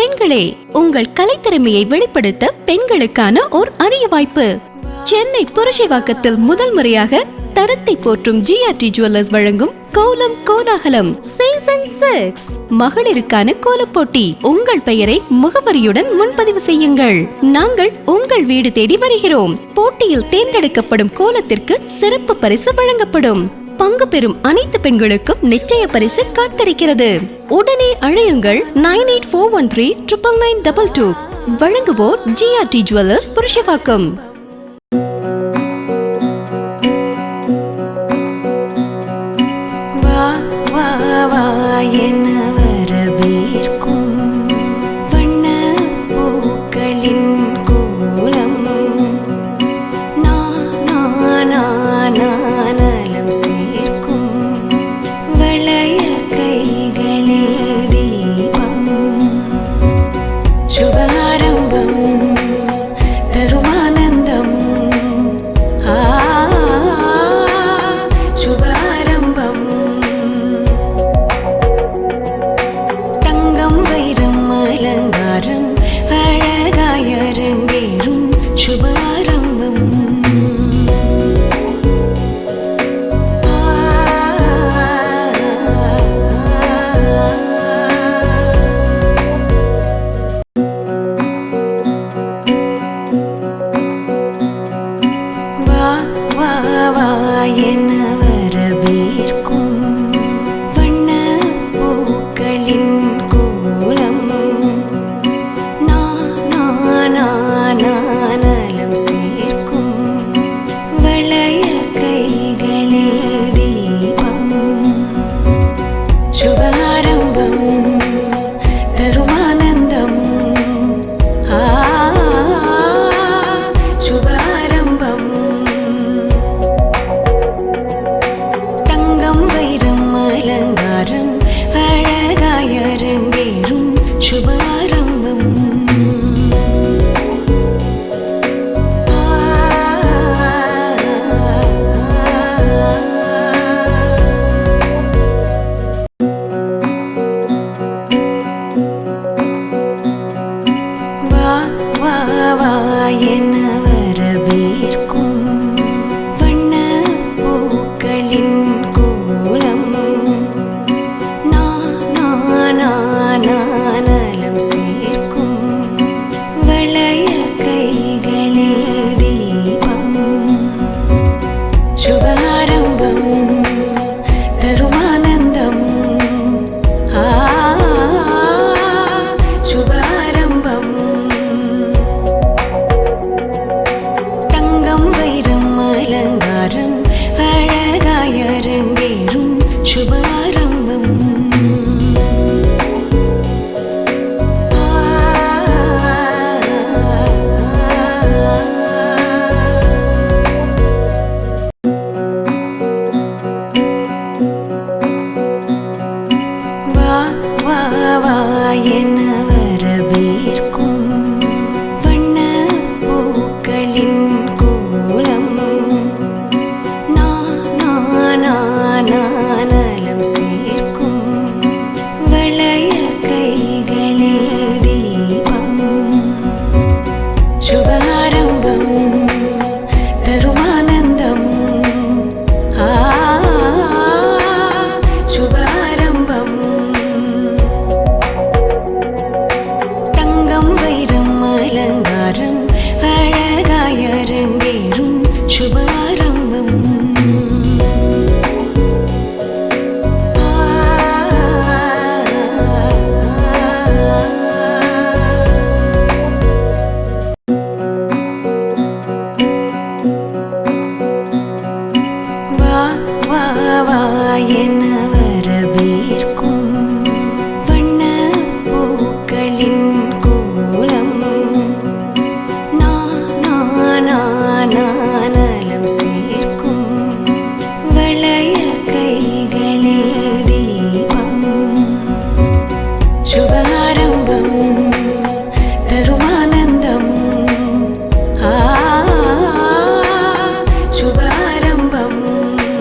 பெண்களே, உங்கள் கலைத்திறமையை வெளிப்படுத்த பெண்களுக்கான ஓர் அரிய வாய்ப்பு. சென்னை புரட்சிவாக்கத்தில் முதல் முறையாக தரத்தை போற்றும் ஜிஆர்டி ஜுவல்லர்ஸ் வழங்கும் கோலம் கோலாகலம் சீசன் 6 மகளிருக்கான கோலப் போட்டி. உங்கள் பெயரை முகவரியுடன் முன்பதிவு செய்யுங்கள். நாங்கள் உங்கள் வீடு தேடி வருகிறோம். போட்டியில் தேர்ந்தெடுக்கப்படும் கோலத்திற்கு சிறப்பு பரிசு வழங்கப்படும். பங்கு பெறும் அனைத்து பெண்களுக்கும் நிச்சய பரிசு காத்திருக்கிறது. உடனே அழையுங்கள் 9841399922. வழங்குவோர் ஜிஆர்டி ஜுவல்லர்ஸ் புரட்சிவாக்கம்.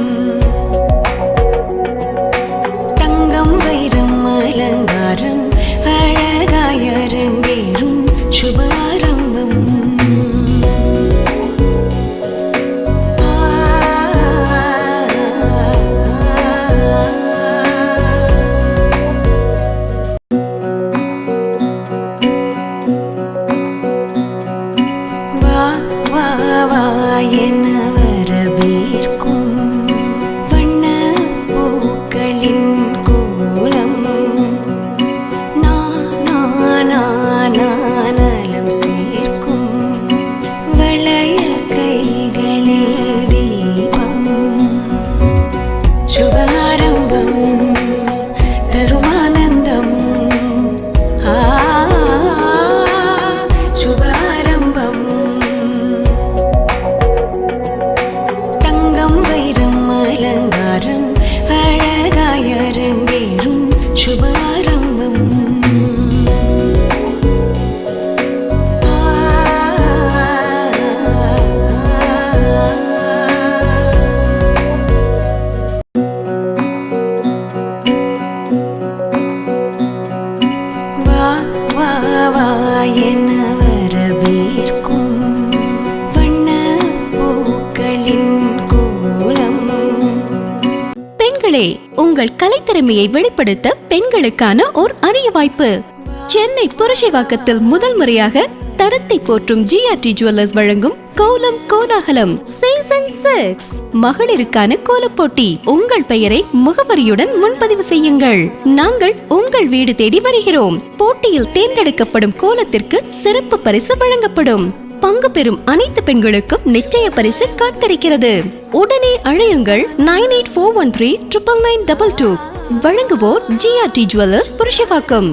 தங்கம் வைரம் அலங்காரம் அழகாய என வரவேற்கும் வண்ண பூக்களின் கோலம். பெண்களே, உங்கள் கலைத்திறமையை வெளிப்படுத்த பெண்களுக்கான ஓர் அரிய வாய்ப்பு. சென்னை புரசைவாக்கத்தில் முதல் முறையாக தரத்தை போற்றும் ஜிஆர்டி ஜுவல்லர்ஸ் வழங்கும் கோலம் கோலாகலம் சீசன் 6 மகளிருக்கான கோலப்போட்டி. உங்கள் பெயரை முகவரியுடன் முன்பதிவு செய்யுங்கள். நாங்கள் உங்கள் வீடு தேடி வருகிறோம். போட்டியில் தேர்ந்தெடுக்கப்படும் கோலத்திற்கு சிறப்பு பரிசு வழங்கப்படும். பங்கு பெறும் அனைத்து பெண்களுக்கும் நிச்சய பரிசு காத்திருக்கிறது. உடனே அழையுங்கள் 9841399922. வழங்குவோர் ஜிஆர்டி ஜுவல்லர்ஸ் புரசைவாக்கம்.